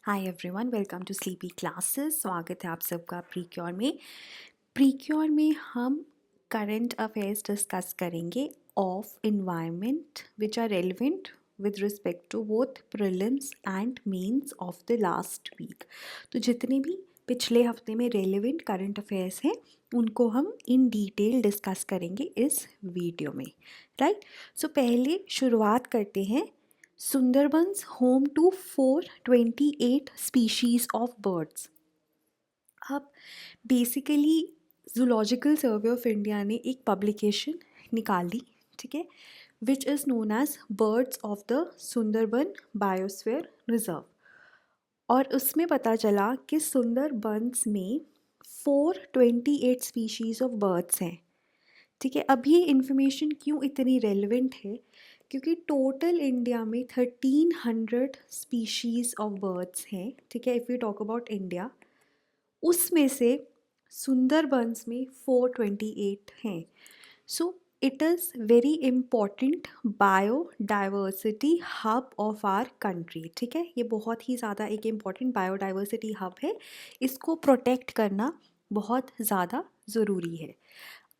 Hi everyone, welcome to sleepy classes. स्वागत है आप सबका प्रीक्योर में हम करंट अफेयर्स डिस्कस करेंगे of environment which are relevant with respect to both prelims and mains of the last week. तो जितने भी पिछले हफ्ते में रेलिवेंट करंट अफेयर्स हैं उनको हम इन डिटेल डिस्कस करेंगे इस वीडियो में, राइट। सो पहले शुरुआत करते हैं। Sundarbans home to 428 species of birds. अब basically zoological survey of India ने एक पब्लिकेशन निकाली, ठीक है, which is known as birds of the Sundarban biosphere reserve. और उसमें पता चला कि सुंदरबंस में 428 स्पीशीज़ ऑफ बर्ड्स हैं, ठीक है। अब ये इन्फॉर्मेशन क्यों इतनी रेलिवेंट है, क्योंकि टोटल इंडिया में 1300 स्पीशीज़ ऑफ बर्ड्स हैं, ठीक है। If you talk about India, उसमें से सुंदरबंस में 428 हैं। So it is very important biodiversity hub of our country, ठीक है। ये बहुत ही ज़्यादा एक इम्पॉर्टेंट बायोडाइवर्सिटी हब है, इसको प्रोटेक्ट करना बहुत ज़्यादा ज़रूरी है।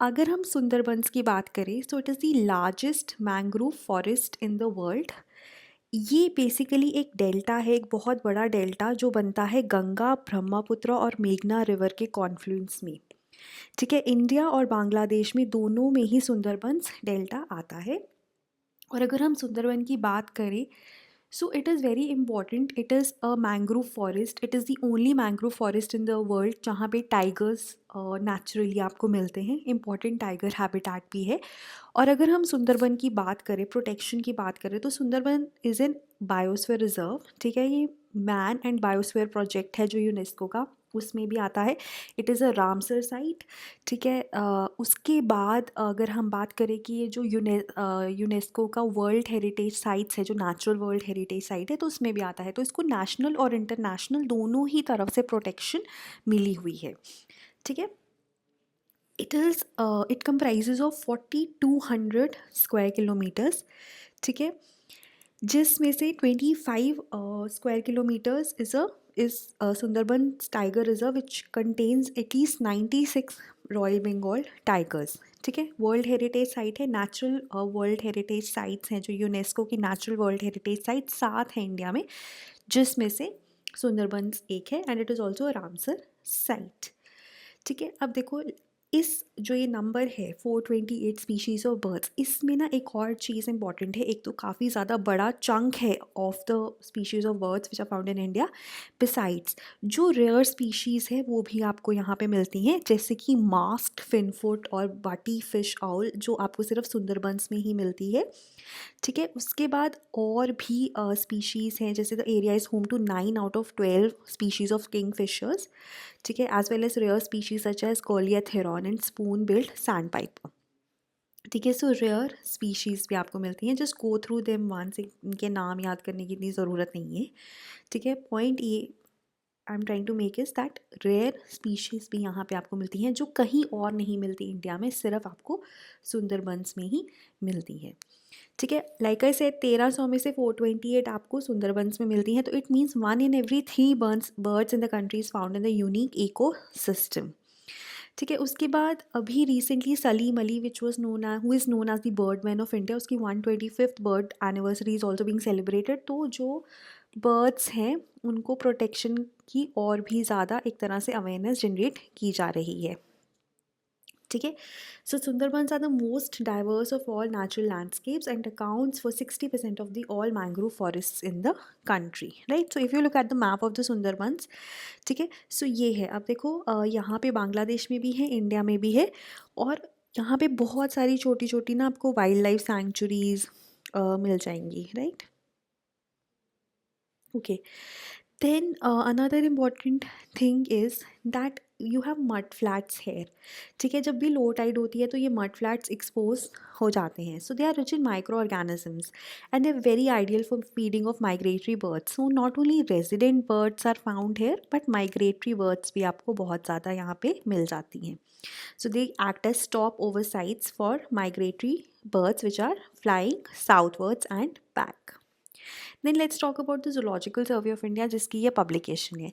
अगर हम सुंदरबंस की बात करें, so it is the largest mangrove forest in the world. ये बेसिकली एक डेल्टा है, एक बहुत बड़ा डेल्टा जो बनता है गंगा, ब्रह्मपुत्र और मेघना रिवर के कॉन्फ्लुएंस में, ठीक है। इंडिया और बांग्लादेश में दोनों में ही सुंदरबंस डेल्टा आता है। और अगर हम सुंदरबन की बात करें, so it is very important. It is a mangrove forest, it is the only mangrove forest in the world जहाँ पे टाइगर्स नेचुरली आपको मिलते हैं। इंपॉर्टेंट टाइगर हैबिटेट भी है। और अगर हम सुंदरबन की बात करें, प्रोटेक्शन की बात करें, तो Sundarban is an biosphere reserve, ठीक है। ये मैन एंड बायोस्फीयर प्रोजेक्ट है जो यूनेस्को का, उसमें भी आता है। It is a Ramsar site, ठीक है। उसके बाद अगर हम बात करें कि ये जो यूनेस्को का वर्ल्ड हेरिटेज साइट्स है, जो नेचुरल वर्ल्ड हेरिटेज साइट है, तो उसमें भी आता है। तो इसको नेशनल और इंटरनेशनल दोनों ही तरफ से प्रोटेक्शन मिली हुई है, ठीक है। It comprises of 4200 square kilometres, ठीक है, जिसमें से 25 square kilometres is Sundarban tiger reserve which contains at least 96 royal Bengal tigers, ठीक है। वर्ल्ड हेरिटेज साइट है, नेचुरल वर्ल्ड हेरिटेज साइट्स हैं जो यूनेस्को की नेचुरल वर्ल्ड हेरिटेज साइट 7 हैं इंडिया में, जिसमें से सुंदरबंस एक है and it is also a Ramsar site, ठीक है। अब देखो, इस जो ये नंबर है 428 स्पीशीज़ ऑफ बर्ड्स, इसमें ना एक और चीज़ इंपॉर्टेंट है। एक तो काफ़ी ज़्यादा बड़ा चंक है of the species of birds which are found in India. Besides जो रेयर स्पीशीज़ है वो भी आपको यहाँ पे मिलती हैं, जैसे कि मास्क्ड फिनफुट और बाटी फिश आउल, जो आपको सिर्फ सुंदरबंस में ही मिलती है, ठीक है। उसके बाद और भी स्पीशीज़ हैं, जैसे the area is home to 9 out of 12 species of kingfishers, ठीक है, as well as rare species such as goliath heron and spoon billed sandpiper, ठीक है। सो रेयर स्पीशीज़ भी आपको मिलती हैं, just go through them once, इनके नाम याद करने की इतनी ज़रूरत नहीं है, ठीक है। पॉइंट ये I am trying to make is that rare species भी यहाँ पे आपको मिलती हैं जो कहीं और नहीं मिलती इंडिया में, सिर्फ आपको सुंदरबंस में ही मिलती हैं, ठीक है। लाइक आई सेड, 1300 में से 428 आपको सुंदरबंस में मिलती हैं, तो it means 1 in every 3 birds in the country is found in the unique ecosystem, ठीक है। उसके बाद अभी recently Salim Ali which was known who is known as the bird man of India, उसकी 125th bird anniversary is also being celebrated. तो जो birds हैं उनको प्रोटेक्शन की और भी ज़्यादा एक तरह से अवेयरनेस जनरेट की जा रही है, ठीक है। So Sundarbans are the most diverse of all natural landscapes and accounts for 60% of the all mangrove forest in the country, right. So if you look at the map of the Sundarbans, ठीक है, सो ये है। अब देखो, यहाँ पे बांग्लादेश में भी है, इंडिया में भी है, और यहाँ पे बहुत सारी छोटी छोटी ना आपको वाइल्ड लाइफ सैंक्चुरीज मिल जाएंगी, right. Okay, then another important thing is that you have mud flats here, ठीक है। जब भी लो टाइड होती है तो ये mud flats expose हो जाते हैं, so they are rich in microorganisms and they're very ideal for feeding of migratory birds. So not only resident birds are found here but migratory birds भी आपको बहुत ज़्यादा यहाँ पे मिल जाती हैं, so they act as stopover sites for migratory birds which are flying southwards and back. Then let's talk about the Zoological Survey of India, जिसकी ये publication है.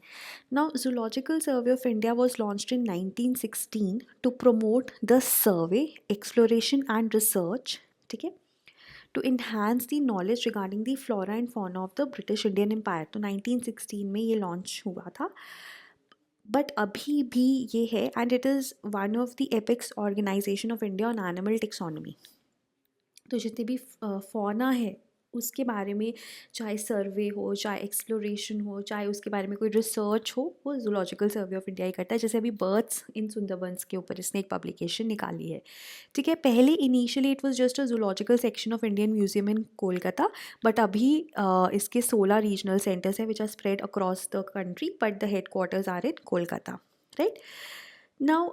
Now, Zoological Survey of India was launched in 1916 to promote the survey, exploration and research, ठीक है, to enhance the knowledge regarding the flora and fauna of the British Indian Empire. तो 1916 में ये launch हुआ था. But अभी भी ये है, and it is one of the apex organisation of India on animal taxonomy. तो जितनी भी फौना है उसके बारे में, चाहे सर्वे हो, चाहे एक्सप्लोरेशन हो, चाहे उसके बारे में कोई रिसर्च हो, वो जूलॉजिकल सर्वे ऑफ इंडिया ही करता है. जैसे अभी बर्ड्स इन सुंदरबंस के ऊपर इसने एक पब्लिकेशन निकाली है, ठीक है. पहले initially it was just a zoological section of Indian museum in Kolkata, but अभी इसके 16 रीजनल सेंटर्स हैं which are spread across the country, but the headquarters are in Kolkata, right. Now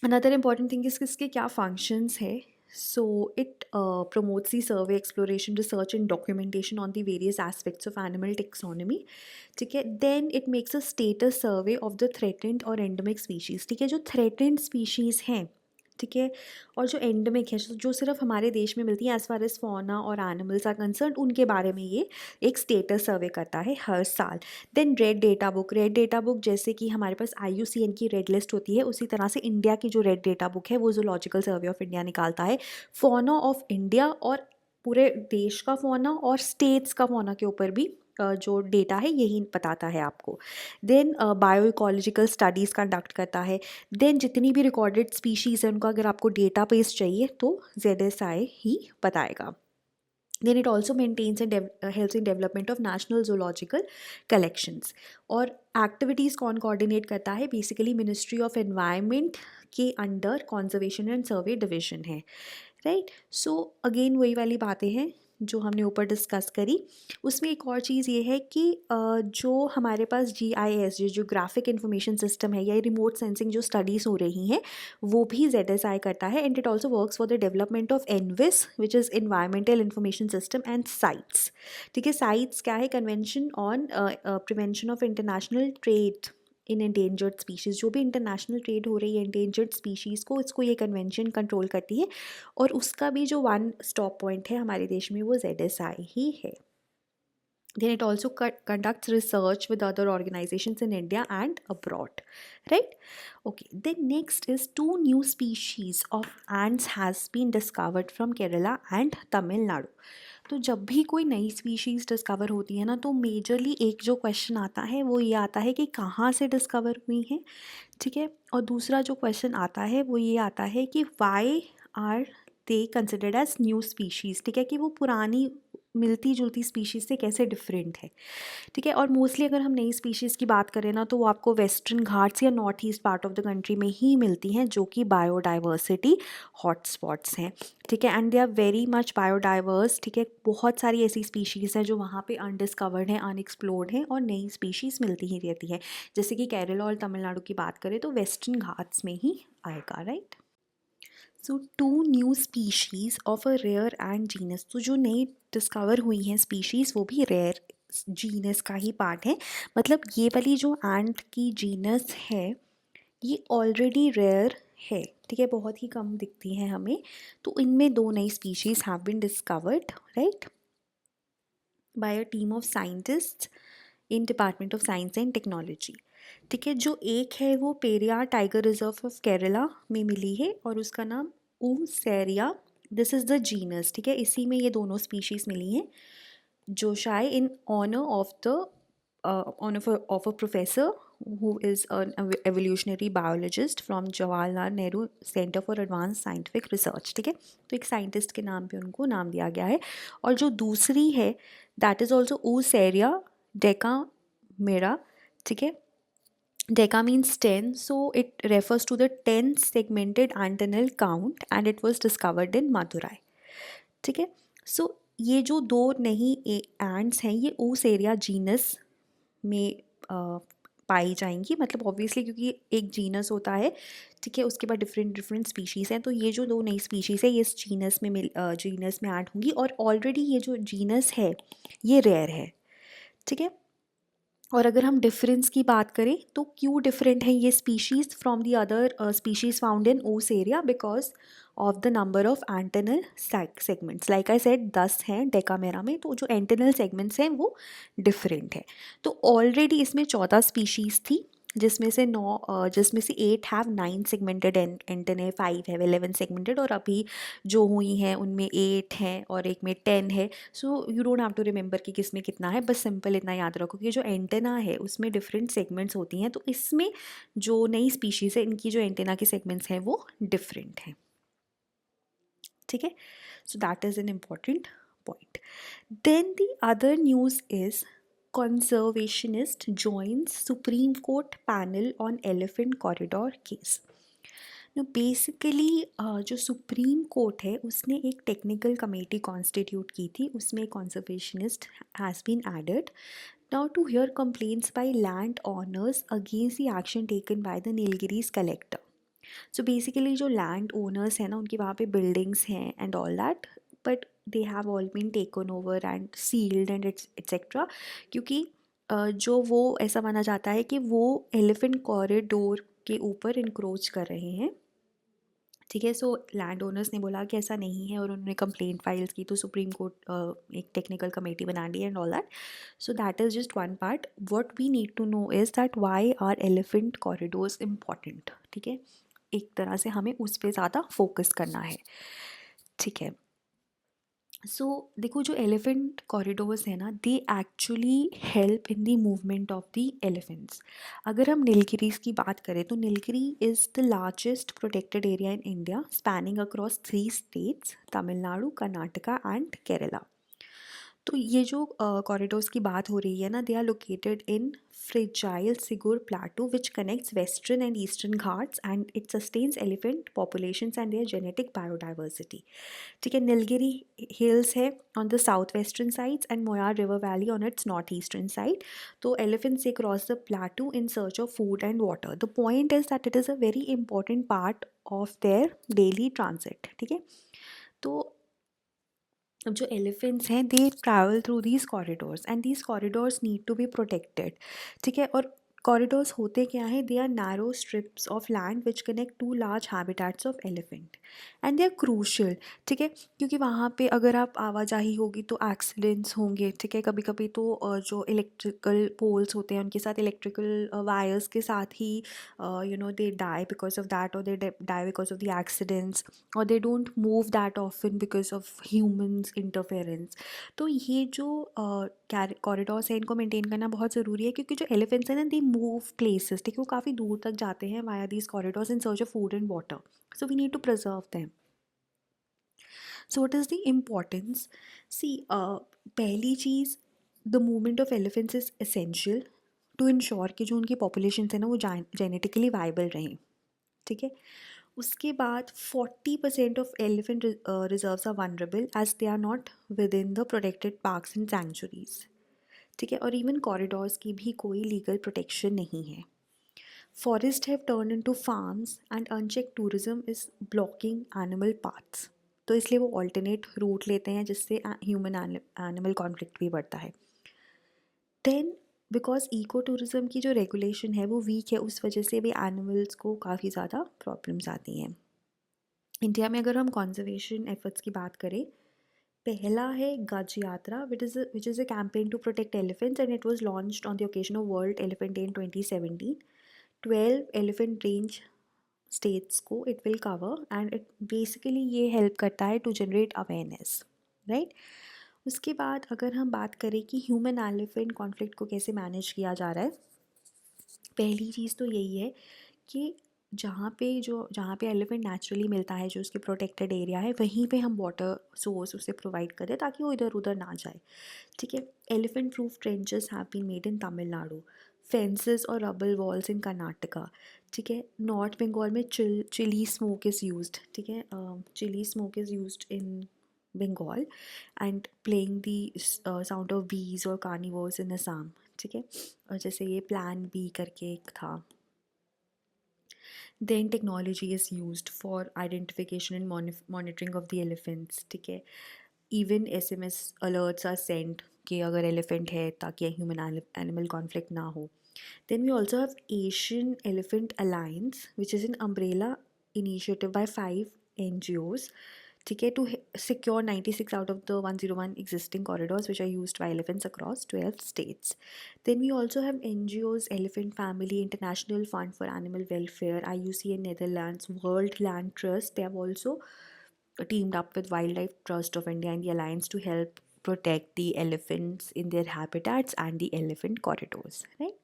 another important thing इसके क्या functions है. So it promotes the survey, exploration, research and documentation on the various aspects of animal taxonomy, ठीक है. Then it makes a status survey of the threatened or endemic species, ठीक है. जो threatened species हैं, ठीक है, और जो एंडेमिक है, जो सिर्फ हमारे देश में मिलती हैं एज फार एज फौना और एनिमल्स आर कंसर्न, उनके बारे में ये एक स्टेटस सर्वे करता है हर साल. देन रेड डेटा बुक जैसे कि हमारे पास IUCN की रेड लिस्ट होती है, उसी तरह से इंडिया की जो रेड डेटा बुक है वो जूलॉजिकल सर्वे ऑफ इंडिया निकालता है. फौना ऑफ इंडिया और पूरे देश का फौना और स्टेट्स का फौना के ऊपर भी जो डेटा है यही बताता है आपको. Then bio ecological studies conduct करता है. देन जितनी भी रिकॉर्डेड स्पीशीज़ हैं उनका अगर आपको डेटा बेस चाहिए तो ZSI ही बताएगा. Then it also maintains and helps in development of national zoological collections. और एक्टिविटीज़ कौन कोऑर्डिनेट करता है, बेसिकली मिनिस्ट्री ऑफ एनवायरनमेंट के under conservation and survey division है, राइट. सो अगेन वही वाली बातें हैं जो हमने ऊपर डिस्कस करी. उसमें एक और चीज़ ये है कि जो हमारे पास GIS, जो जियोग्राफिक इंफॉर्मेशन सिस्टम है, या रिमोट सेंसिंग जो स्टडीज़ हो रही हैं, वो भी ZSI करता है. And it also works for the development of ENVIS which is environmental information system and CITES, ठीक है. साइट्स क्या है, convention on prevention of international trade in endangered species. जो भी इंटरनेशनल ट्रेड हो रही है एंडेंजर्ड स्पीशीज़ को, इसको ये कन्वेंशन कंट्रोल करती है, और उसका भी जो वन स्टॉप पॉइंट है हमारे देश में वो ZSI ही है. Then it also conducts research with other organizations in India and abroad, right? Okay, then next is 2 new species of ants has been discovered from Kerala and Tamil Nadu. तो जब भी कोई नई स्पीशीज़ डिस्कवर होती है ना, तो majorly एक जो क्वेश्चन आता है वो ये आता है कि कहाँ से डिस्कवर हुई हैं, ठीक है. और दूसरा जो क्वेश्चन आता है वो ये आता है कि why are they considered as new species, ठीक है, कि वो पुरानी मिलती जुलती स्पीशीज़ से कैसे डिफरेंट है, ठीक है. और मोस्टली अगर हम नई स्पीशीज़ की बात करें ना, तो वो आपको वेस्टर्न घाट्स या north east part of the country में ही मिलती हैं, जो कि बायोडाइवर्सिटी हॉटस्पॉट्स हैं, ठीक है. And they are very much biodiverse, ठीक है. बहुत सारी ऐसी स्पीशीज़ हैं जो वहाँ पे अनडिस्कवर्ड हैं, अनएक्सप्लोर्ड हैं, और नई स्पीशीज़ मिलती ही रहती हैं. जैसे कि केरला और तमिलनाडु की बात करें तो वेस्टर्न घाट्स में ही आएगा, right. So 2 new species of a rare and genus. तो जो नई डिस्कवर हुई हैं स्पीशीज़ वो भी रेयर जीनस का ही पार्ट है. मतलब ये वाली जो एंट की जीनस है ये ऑलरेडी रेयर है, ठीक है, बहुत ही कम दिखती हैं हमें. तो इनमें 2 नई species have been discovered, right, by a team of scientist in department of science and technology, ठीक है. जो एक है वो Periyar tiger reserve of Kerala में मिली है और उसका नाम ऊसेरिया, दिस इज़ द जीनस, ठीक है. इसी में ये दोनों स्पीशीज़ मिली हैं, जो शायद in honour of the of a professor who is an evolutionary biologist from Jawaharlal Nehru Center for Advanced Scientific Research, ठीक है. तो एक साइंटिस्ट के नाम पे उनको नाम दिया गया है. और जो दूसरी है दैट इज़ ऑल्सो ऊसेरिया डेकामेरा, ठीक है. Deca means 10, so it refers to the 10 segmented antennal count and it was discovered in Madurai, ठीक है. So ये जो 2 नई एंट्स हैं ये ऊसेरिया जीनस में पाई जाएंगी. मतलब ऑब्वियसली क्योंकि एक जीनस होता है, ठीक है, उसके बाद डिफरेंट स्पीशीज़ हैं. तो ये जो 2 नई स्पीशीज़ है ये इस जीनस में ऐड होंगी, और ऑलरेडी ये जो जीनस है ये रेयर है, ठीक है. और अगर हम डिफरेंस की बात करें तो क्यों डिफरेंट है ये species from the other species found in those area, because of the number of antennal segments. Like I said 10 हैं डेकामेरा में, तो जो एंटेनल सेगमेंट्स हैं वो डिफरेंट है। तो ऑलरेडी इसमें 14 स्पीशीज़ थी, जिसमें से 8 हैव 9 सेगमेंटेड एंटेने, 5 है 11 सेगमेंटेड, और अभी जो हुई हैं उनमें 8 हैं और एक में 10 है। So you don't have to remember कि किस में कितना है, बस सिंपल इतना याद रखो कि जो एंटेना है उसमें डिफरेंट सेगमेंट्स होती हैं, तो इसमें जो नई स्पीशीज़ है इनकी जो एंटेना की सेगमेंट्स हैं वो डिफरेंट हैं। ठीक है, so that is an important point. Then the other news is conservationist joins Supreme Court panel on elephant corridor case. Now basically जो सुप्रीम कोर्ट है उसने एक टेक्निकल कमेटी कॉन्स्टिट्यूट की थी, उसमें conservationist has been added now to hear complaints by land owners against the action taken by the Nilgiris collector. So basically जो land owners हैं ना, उनकी वहाँ पे बिल्डिंग्स हैं and all that, but they have all been taken over and sealed and etcetera, क्योंकि जो वो ऐसा माना जाता है कि वो एलिफेंट कॉरिडोर के ऊपर इंक्रोच कर रहे हैं। ठीक है, सो लैंड ओनर्स ने बोला कि ऐसा नहीं है और उन्होंने कंप्लेंट फाइल्स की, तो सुप्रीम कोर्ट एक टेक्निकल कमेटी बना दी and all that. So that is just one part. What we need to know is that why are elephant corridors important. ठीक है, एक तरह से हमें उस पर ज़्यादा फोकस करना है। ठीक है, सो देखो जो एलिफेंट कॉरिडोर्स है ना, they actually help in the movement of the elephants. अगर हम नीलगिरीज की बात करें तो Nilgiri is the largest protected area in India, spanning across 3 states, Tamil Nadu, Karnataka and Kerala. तो ये जो कॉरिडोर्स की बात हो रही है ना, they are located in fragile Sigur plateau which connects western and eastern Ghats and it sustains elephant populations and their genetic biodiversity. ठीक है, नीलगिरी हिल्स है on the south western sides and Moyar river valley on its north eastern side. तो elephants they cross the plateau in search of food and water. The point is that it is a very important part of their daily transit. ठीक है, तो अब जो elephants हैं they travel through these corridors and these corridors need to be protected. ठीक है, और corridors होते क्या हैं, they are narrow strips of land which connect to large habitats of elephant and they are crucial. ठीक है, क्योंकि वहाँ पे अगर आप आवाजाही होगी तो एक्सीडेंट्स होंगे। ठीक है, कभी कभी तो जो इलेक्ट्रिकल पोल्स होते हैं उनके साथ इलेक्ट्रिकल वायर्स के साथ ही they die because of that, और they die because of the accidents, और they don't move that often because of humans interference. तो ये जो कॉरिडोर्स हैं इनको मेंटेन करना बहुत ज़रूरी है, क्योंकि जो एलिफेंट्स हैं ना, दे मूव प्लेसेस। ठीक है, वो काफ़ी दूर तक जाते हैं via these corridors in search of food and water, so we need to preserve them. So what is the importance? See पहली चीज़, the movement of elephants is essential to ensure कि जो उनकी पॉपुलेशन है ना वो जेनेटिकली वाइबल रहें। ठीक है, उसके बाद 40% of elephant reserves are vulnerable as they are not within the protected parks and sanctuaries. ठीक है, और इवन कॉरिडोर्स की भी कोई लीगल प्रोटेक्शन नहीं है। Forest have turn into farms and uncheck tourism is blocking animal paths. तो इसलिए वो ऑल्टरनेट रूट लेते हैं, जिससे ह्यूमन एनिमल कॉन्फ्लिक्ट भी बढ़ता है। देन बिकॉज इको टूरिज़म की जो रेगुलेशन है वो वीक है, उस वजह से भी एनिमल्स को काफ़ी ज़्यादा प्रॉब्लम्स आती हैं। इंडिया में अगर हम कंजर्वेशन एफर्ट्स की बात करें, पहला है Gaj Yatra which is a campaign to protect elephants and it was launched on the occasion of World Elephant Day in 2017। 12 elephant range states को it will cover and it basically ये हेल्प करता है to generate awareness, right. उसके बाद अगर हम बात करें कि ह्यूमन एलिफेंट कॉन्फ्लिक्ट को कैसे मैनेज किया जा रहा है, पहली चीज़ तो यही है कि जहाँ पे एलिफेंट नेचुरली मिलता है, जो उसके प्रोटेक्टेड एरिया है, वहीं पे हम वाटर सोर्स उसे प्रोवाइड करें ताकि वो इधर उधर ना जाए। ठीक है, elephant proof trenches have been made in Tamil Nadu, fences और रबल वॉल्स इन कर्नाटका। ठीक है, नॉर्थ बंगाल में चिली स्मोक इज़ यूज्ड। ठीक है, chilli smoke is used in Bengal and playing the sound of bees और कार्निवोर्स इन असम। ठीक है, और जैसे ये प्लान बी करके एक था। Then technology is used for identification and monitoring of the elephants. ठीक है, even SMS alerts are sent कि अगर एलिफेंट है ताकि ह्यूमन एनिमल कॉन्फ्लिक्ट ना हो. Then we also have Asian Elephant Alliance, which is an umbrella initiative by 5 NGOs, ठीक है, to secure 96 out of the 101 existing corridors which are used by elephants across 12 states. Then we also have NGOs, Elephant Family, International Fund for Animal Welfare, IUCN Netherlands, World Land Trust. They have also teamed up with Wildlife Trust of India and the Alliance to help protect the elephants in their habitats and the elephant corridors, right?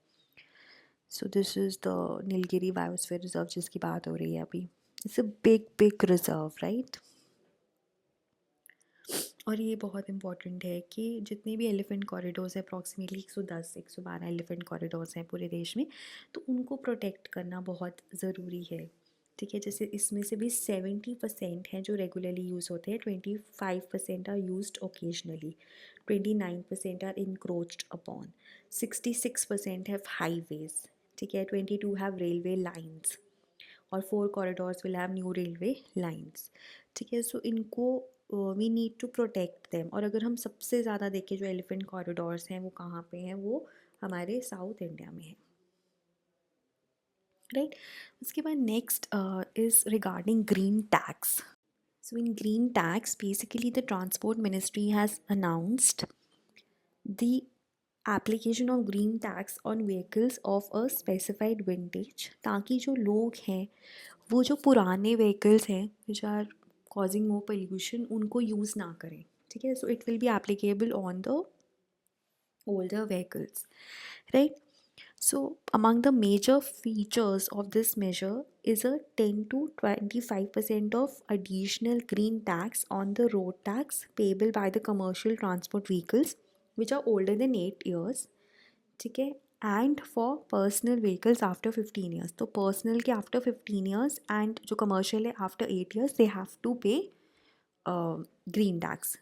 So this is the Nilgiri Biosphere Reserve जिसकी बात हो रही है अभी. It's a big reserve, right? और ये बहुत important है कि जितने भी एलिफेंट कॉरिडोर्स हैं, अप्रॉक्सीमेटली 110 112 एलिफेंट कॉरिडोर्स हैं पूरे देश में, तो उनको प्रोटेक्ट करना बहुत ज़रूरी है, ठीक है. जैसे इसमें से भी 70% हैं जो रेगुलरली यूज़ होते हैं, 25% are used occasionally, 29% are encroached upon, 66% have highways, ठीक है, 22 हैव रेलवे लाइन्स और 4 corridors will have new railway lines, ठीक है. सो इनको we need to protect them. और अगर हम सबसे ज़्यादा देखें जो एलिफेंट कॉरिडोर्स हैं वो कहाँ पे हैं, वो हमारे साउथ इंडिया में है, राइट. उसके बाद next is regarding green tax. So in green tax basically the transport ministry has announced the application of green tax on vehicles of a specified vintage, ताकि जो लोग हैं वो जो पुराने व्हीकल्स हैं which are causing more pollution उनको use ना करें, ठीक है. So it will be applicable on the older vehicles, right? So among the major features of this measure is a 10 to 25% of additional green tax on the road tax payable by the commercial transport vehicles which are older than 8 years, ठीक है, and for personal vehicles after 15 years. तो personal के after 15 years and जो commercial है after 8 years they have to pay green tax.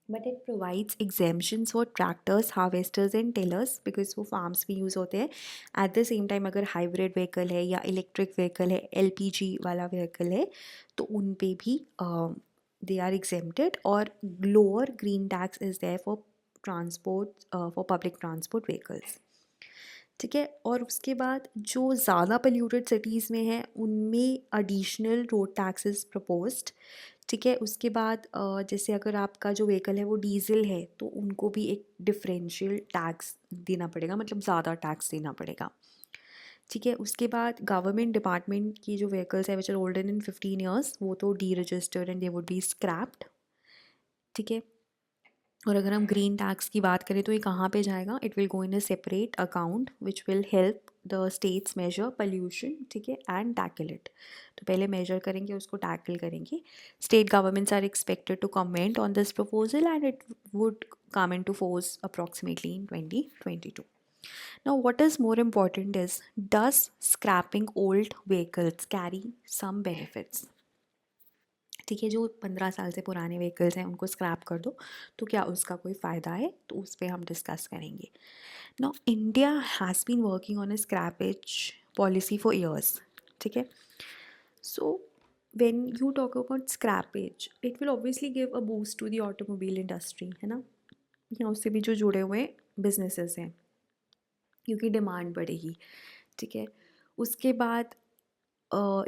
But it provides exemptions for tractors, harvesters and tillers because वो farms भी use होते हैं. At the same time अगर hybrid vehicle है या electric vehicle है, LPG वाला vehicle है, तो उन पे भी they are exempted. और lower green tax is there for transport for public transport vehicles, ठीक है. और उसके बाद जो ज़्यादा पोल्यूटेड सिटीज़ में है उनमें एडिशनल रोड टैक्सेस प्रपोज्ड, ठीक है. उसके बाद जैसे अगर आपका जो व्हीकल है वो डीजल है तो उनको भी एक डिफरेंशियल टैक्स देना पड़ेगा, मतलब ज़्यादा टैक्स देना पड़ेगा, ठीक है. उसके बाद गवर्नमेंट डिपार्टमेंट की जो व्हीकल्स है which are older than 15 years वो तो deregistered and they would be scrapped, ठीक है. और अगर हम ग्रीन टैक्स की बात करें तो ये कहाँ पे जाएगा, it will go in a separate account which will help the states measure pollution, ठीक है, एंड टैकल इट. तो पहले मेजर करेंगे उसको टैकल करेंगे. State governments are expected to comment on this proposal and it would come into force approximately in 2022. Now what is more important is, does scrapping old vehicles carry some benefits? ठीक है, जो 15 साल से पुराने vehicles हैं उनको scrap कर दो तो क्या उसका कोई फ़ायदा है, तो उस पर हम डिस्कस करेंगे. Now India has been working on a scrappage policy for years, ठीक है. So when you talk about scrappage it will obviously give a boost to the automobile industry, है ना, या उससे भी जो जुड़े हुए बिजनेसेस हैं, क्योंकि डिमांड बढ़ेगी, ठीक है. उसके बाद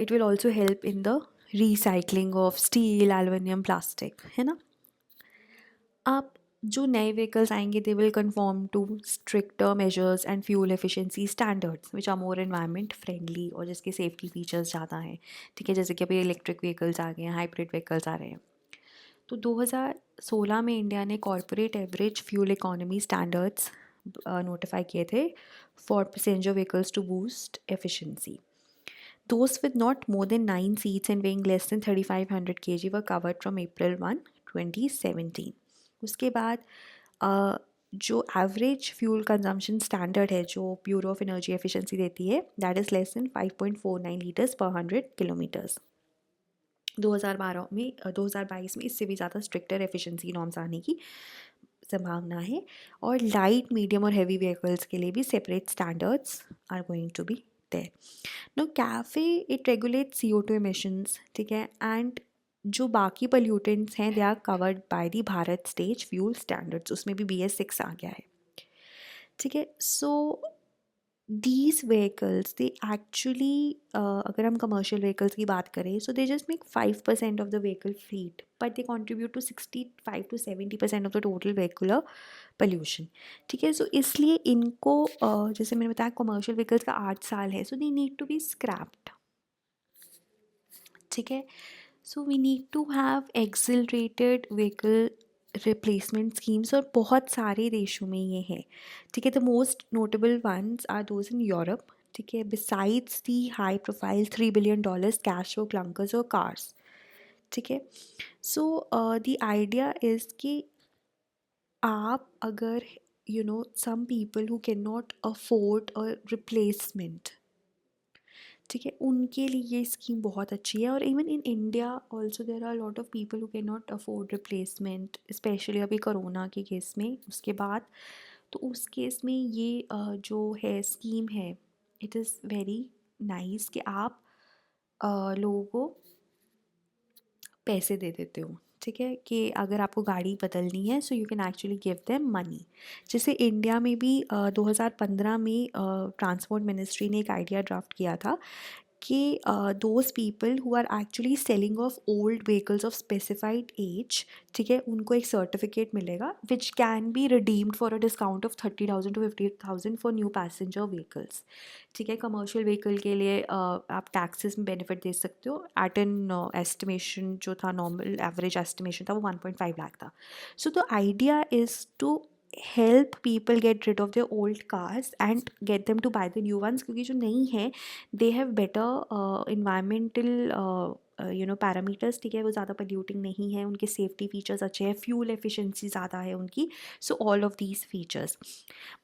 it will also help in the recycling of steel, aluminium, plastic, है ना. अब जो नए व्हीकल्स आएंगे they will conform to stricter measures and fuel efficiency standards which are more environment friendly और जिसके सेफ्टी फीचर्स ज़्यादा हैं, ठीक है. जैसे कि अभी इलेक्ट्रिक व्हीकल्स आ गए हैं, हाइब्रिड व्हीकल्स आ रहे हैं. तो 2016 में इंडिया ने corporate average fuel economy standards notify किए थे for passenger vehicles to boost efficiency. Those with not more than 9 seats and weighing less than 3500 kg were covered from April 1, 2017. उसके बाद जो एवरेज फ्यूल कंजम्पशन स्टैंडर्ड है जो bureau of energy efficiency देती है that is less than 5.49 litres पर 100 kilometres. 2022 में इससे भी ज़्यादा स्ट्रिक्टर एफिशिएंसी नॉर्म्स आने की संभावना है. और लाइट, मीडियम और हैवी व्हीकल्स के लिए भी separate standards are going to be there. Now CAFE it regulates CO2 emissions, ठीक है, and जो बाकी पोल्यूटेंट्स हैं they are covered by the Bharat stage fuel standards, उसमें भी BS6 आ गया है, ठीक है। सो these vehicles they actually अगर हम commercial vehicles की बात करें so they just make 5% of the vehicle fleet but they contribute to 65 to 70% of the total vehicular pollution, ठीक है। सो इसलिए इनको जैसे मैंने बताया commercial vehicles का 8 साल है, so they need to be scrapped, ठीक है। So we need to have accelerated vehicle replacement schemes, और बहुत सारे देशों में ये है, ठीक है। The most notable ones are those in Europe, ठीक है। Besides the high profile $3 billion cash for clunkers और कार्स, ठीक है। सो द आइडिया इज़ कि आप अगर some people who can not afford a replacement, ठीक है, उनके लिए ये स्कीम बहुत अच्छी है। और even in India also there are lot of people who can not afford replacement, specially अभी कोरोना के केस में, उसके बाद तो उस केस में ये जो है स्कीम है, इट इज़ वेरी नाइस कि आप लोगों को पैसे दे देते हो, ठीक है, कि अगर आपको गाड़ी बदलनी है so you can actually give them money. जैसे इंडिया में भी 2015 में ट्रांसपोर्ट मिनिस्ट्री ने एक आइडिया ड्राफ्ट किया था कि those people who are actually selling off old vehicles of specified age, ठीक है, उनको एक सर्टिफिकेट मिलेगा which can be redeemed for a discount of 30,000 to 50,000 for new passenger vehicles, ठीक है। कमर्शियल व्हीकल के लिए आप टैक्सेस में बेनिफिट दे सकते हो। एट एन एस्टिमेशन जो था, नॉर्मल एवरेज एस्टिमेशन था, वो 1.5 लाख था। So the idea is to help people get rid of their old cars and get them to buy the new ones, क्योंकि जो नई हैं they have better environmental parameters, ठीक है, वो ज़्यादा पोल्यूटिंग नहीं है, उनके सेफ्टी फीचर्स अच्छे हैं, फ्यूल एफिशिएंसी ज़्यादा है उनकी, so all of these features.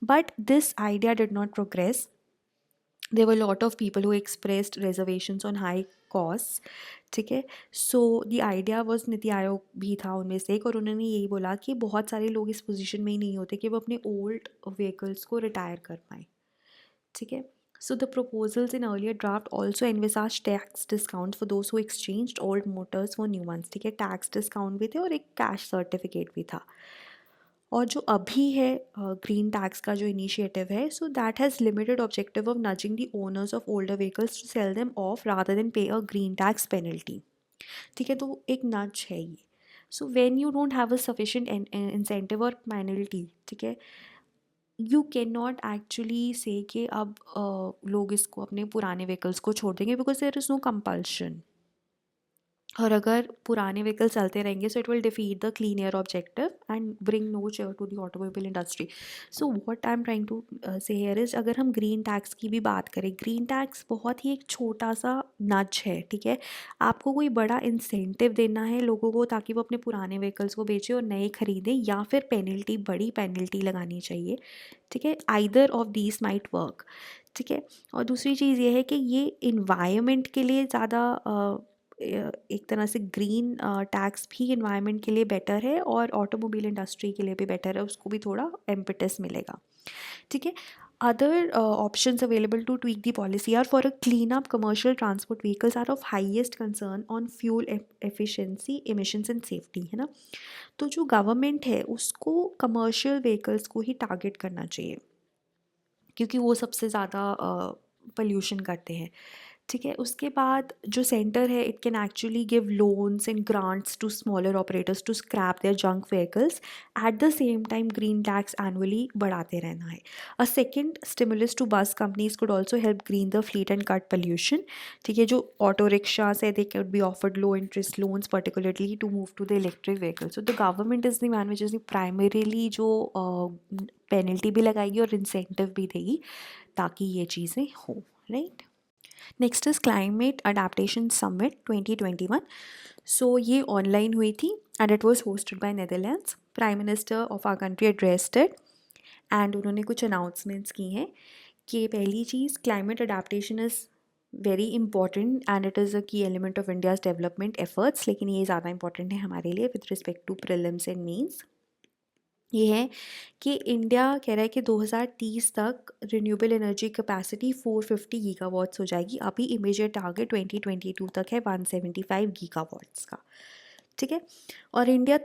But this idea did not progress. there were a lot of people who expressed reservations on high costs, ठीक है। सो the idea was, NITI Aayog भी था उनमें से एक, और उन्होंने यही बोला कि बहुत सारे लोग इस पोजीशन में ही नहीं होते कि वो अपने ओल्ड व्हीकल्स को रिटायर कर पाएँ, ठीक है। So the proposals in earlier draft also envisaged tax discounts for those who exchanged old motors for new ones, ठीक है। टैक्स डिस्काउंट भी थे और एक कैश सर्टिफिकेट भी था। और जो अभी है ग्रीन टैक्स का जो इनिशिएटिव है, so that has limited objective of nudging the owners of older vehicles to sell them off rather than pay a green tax penalty, ठीक है। तो एक नच है ये। सो when you don't have a sufficient incentive और penalty, ठीक है, you can not actually से कि अब लोग इसको अपने पुराने व्हीकल्स को छोड़ देंगे, because there is no compulsion. और अगर पुराने व्हीकल चलते रहेंगे so it will defeat the clean air objective and bring no cheer to the automobile industry. So what I am trying to say here is, अगर हम green tax की भी बात करें, ग्रीन टैक्स बहुत ही एक छोटा सा नच है, ठीक है। आपको कोई बड़ा इंसेंटिव देना है लोगों को ताकि वो अपने पुराने व्हीकल्स को बेचें और नए खरीदें, या फिर पेनल्टी, बड़ी पेनल्टी लगानी चाहिए, ठीक है। Either of these might work, ठीक है। और दूसरी चीज़ ये है कि ये इन्वायरमेंट के लिए ज़्यादा एक तरह से ग्रीन टैक्स भी इन्वायरमेंट के लिए बेटर है और ऑटोमोबाइल इंडस्ट्री के लिए भी बेटर है, उसको भी थोड़ा एम्पिटस मिलेगा, ठीक है। Other options available to tweak the policy are for a clean up commercial transport vehicles are of highest concern on fuel efficiency, emissions and safety, है ना। तो जो गवर्नमेंट है उसको कमर्शियल व्हीकल्स को ही टारगेट करना चाहिए, क्योंकि वो सबसे ज़्यादा पोल्यूशन करते हैं, ठीक है। उसके बाद जो सेंटर है, it can actually give loans and grants to smaller operators to scrap their junk vehicles, at the same time green tax annually बढ़ाते रहना है। A second stimulus to bus companies could also help green the fleet and cut pollution, ठीक है। जो auto rickshaws है, they can be offered low interest loans particularly to move to the electric vehicles. So the government is the man which is the primarily जो penalty भी लगाएगी और incentive भी देगी ताकि ये चीज़ें हो, right. Next is climate adaptation summit 2021। So ये ऑनलाइन हुई थी and it was hosted by Netherlands. Prime minister of our country addressed it and उन्होंने कुछ अनाउंसमेंट्स की हैं कि पहली चीज़, climate adaptation is very important and it is a key element of India's development efforts, लेकिन ये ज़्यादा इंपॉर्टेंट है हमारे लिए with respect to prelims and mains. ये है कि इंडिया कह रहा है कि 2030 तक रिन्यूएबल एनर्जी कैपेसिटी 450 गीगावाट्स हो जाएगी। अभी इमीडिएट टारगेट 2022 तक है 175 गीगावाट्स का, ठीक है। और इंडिया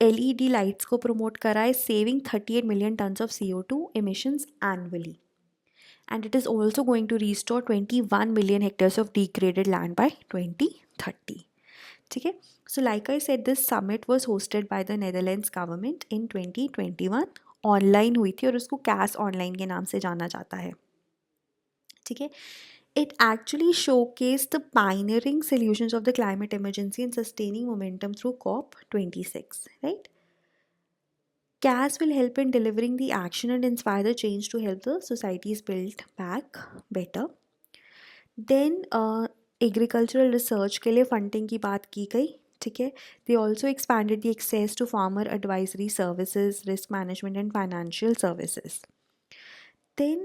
एलईडी लाइट्स को प्रमोट कर रहा है, saving 38 million tons of CO2 emissions annually. And it is also going to restore 21 million hectares of degraded land by 2030. ठीक है. So like I said, this summit was hosted by the Netherlands government in 2021. Online हुई थी और उसको कैस online के नाम से जाना जाता है, ठीक है. It actually showcased the pioneering solutions of the climate emergency and sustaining momentum through COP26, right? CAS will help in delivering the action and inspire the change to help the societies build back better. Then agricultural research के लिए funding की बात की गई, ठीक है. They also expanded the access to farmer advisory services, risk management and financial services. Then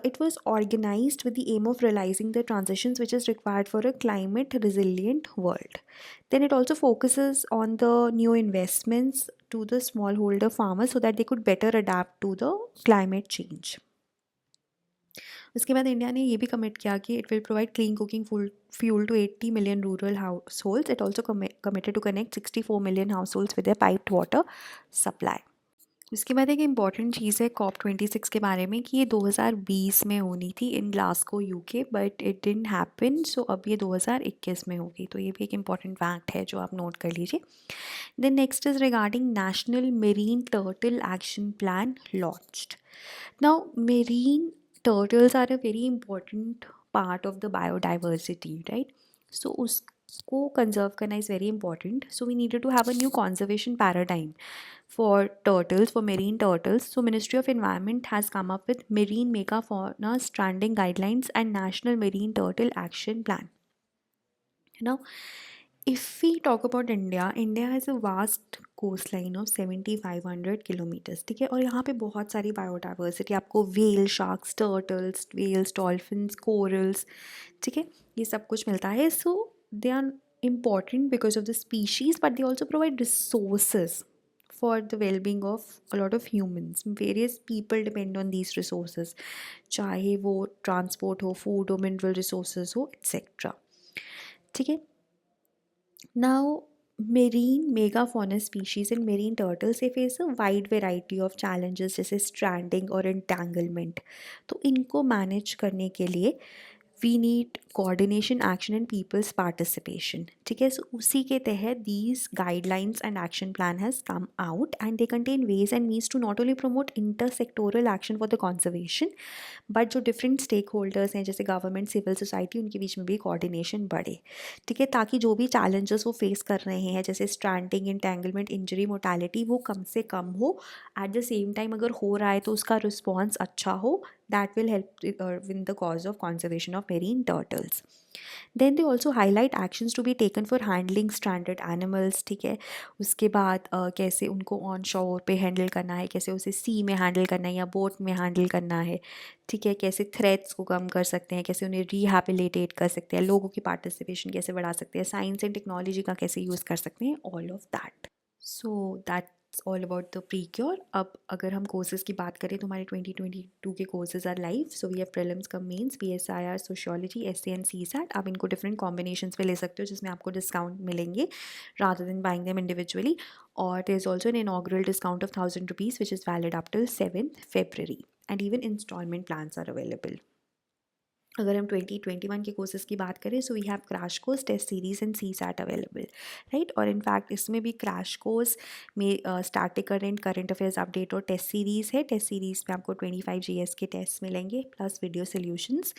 it was organized with the aim of realizing the transitions which is required for a climate resilient world. Then it also focuses on the new investments to the smallholder farmers so that they could better adapt to the climate change. उसके बाद India ने ये भी commit किया कि it will provide clean cooking fuel to 80 million rural households. It also committed to connect 64 million households with a piped water supply. उसके बाद एक इम्पॉर्टेंट चीज़ है COP26 के बारे में कि ये 2020 में होनी थी in Glasgow UK, but it didn't happen. So अब ये 2021 में होगी, तो ये भी एक इम्पॉर्टेंट फैक्ट है जो आप नोट कर लीजिए. Then next is regarding national marine turtle action plan launched. Now marine turtles are a very important part of the biodiversity, right? So उसको conserve करना is very important. So we needed to have a new conservation paradigm for turtles, for marine turtles. So Ministry of Environment has come up with Marine Megafauna Stranding Guidelines and National Marine Turtle Action Plan. Now, if we talk about India, India has a vast coastline of 7500 kilometers, ठीक है. और यहाँ पे बहुत सारी biodiversity, आपको whale, sharks, turtles, whales, dolphins, corals, ठीक है, ये सब कुछ मिलता है. So they are important because of the species, but they also provide resources for the well-being of a lot of humans. Various people depend on these resources, चाहे वो transport हो, फूड हो, मिनरल रिसोर्सेज हो, etcetera, ठीक है. Now, marine megafauna species and marine turtles they face a wide variety of challenges जैसे stranding और entanglement. तो इनको manage करने के लिए we need coordination, action and people's participation, ठीक है. So उसी के तहत these guidelines and action plan has come out and they contain ways and means to not only promote intersectoral action for the conservation, but जो different stake holders हैं जैसे government, civil society, उनके बीच में भी coordination बढ़े, ठीक है, ताकि जो भी चैलेंजेस वो फेस कर रहे हैं जैसे स्ट्रैंडिंग, इंटेंगलमेंट, इंजरी, मोर्टालिटी, वो कम से कम हो. एट द सेम टाइम अगर हो रहा है तो उसका रिस्पॉन्स अच्छा हो. That will help win the cause of conservation of marine turtles. Then they also highlight actions to be taken for handling stranded animals, ठीक है. उसके बाद कैसे उनको ऑन शोर पे हैंडल करना है, कैसे उसे सी में हैंडल करना है या बोट में हैंडल करना है, ठीक है. कैसे थ्रेट्स को कम कर सकते हैं, कैसे उन्हें रिहैबिलिटेट कर सकते हैं, लोगों की पार्टिसिपेशन कैसे बढ़ा सकते हैं, साइंस एंड टेक्नोलॉजी का कैसे यूज़ कर सकते हैं, all of that. So that's all about the precure. अब अगर हम कोर्सेज़ की बात करें तो हमारे 2022 के courses are live. So we have prelims cum mains, PSIR, sociology, SC and CSAT. आप इनको डिफरेंट कॉम्बिनेशंस पे ले सकते हो जिसमें आपको डिस्काउंट मिलेंगे rather than buying them individually. और there is also an inaugural discount of 1000 rupees which is valid up till 7th February. And even instalment plans are available. अगर हम 2021 के कोर्सेज़ की बात करें so we have crash course, test series and CSAT available, right. और in fact इसमें भी crash course में स्टैटिक करंट अफेयर्स अपडेट और टेस्ट सीरीज़ है. टेस्ट सीरीज़ में आपको 25 GS के टेस्ट मिलेंगे प्लस वीडियो सोल्यूशंस.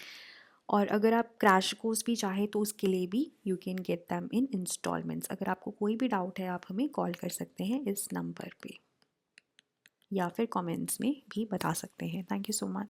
और अगर आप क्रैश कोर्स भी चाहें तो उसके लिए भी you can get them in instalments. अगर आपको कोई भी डाउट है आप हमें कॉल कर सकते हैं इस नंबर पे या फिर कमेंट्स में भी बता सकते हैं. Thank you so much.